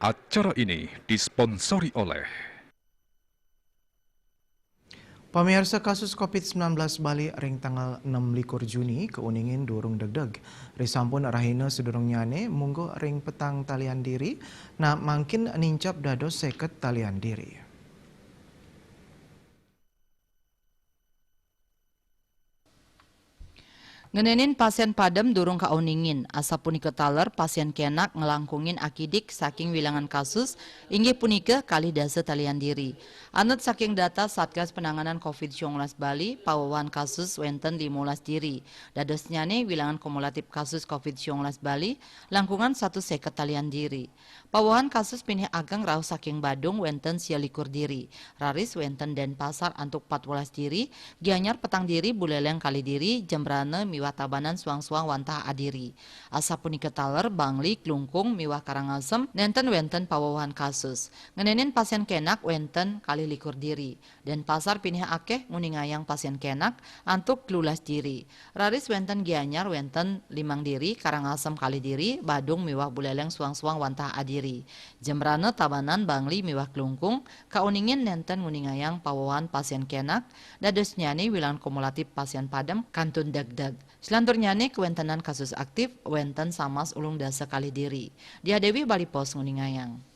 Acara ini disponsori oleh Pemirsa kasus COVID-19 Bali ring tanggal 6 Juni keuningin durung degdeg. Risampun rahina sedurung nyane munggo ring petang talian diri, nah makin nincap dados seket talian diri. Ngenenin pasien padem durung kauningin, asa punika taler pasien kenak ngelangkungin akidik saking wilangan kasus, inggih punika kali dasa talian diri. Anut saking data Satgas Penanganan COVID-19 Bali, pawawan kasus wenten 15 diri. Dados nyane wilangan kumulatif kasus COVID-19 Bali, langkungan 150 talian diri. Pawawan kasus pinih ageng rauh saking Badung wenten 26 diri. Raris wenten Denpasar antuk 14 diri, Gianyar petang diri Buleleng kali diri, Jembrane miwah Tabanan suang-suang wantah adiri. Asa punika taler Bangli Klungkung miwah Karangasem nenten wenten pawawan kasus. Ngenenin pasien kenak wenten kali likur diri. Denpasar pinih akeh nguningayang pasien kenak antuk 12 diri. Raris wenten Gianyar wenten 5 diri, Karangasem kali diri, Badung miwah Buleleng suang-suang wantah adiri. Jembrane Tabanan Bangli miwah Klungkung kauningin nenten nguningayang pawawan pasien kenak dados nyani wilangan kumulatif pasien padem kantun degdeg. Selanturnya nih kewentenan kasus aktif wenten samas ulung dasa kali diri. Dia Dewi Bali Pos nguningayang.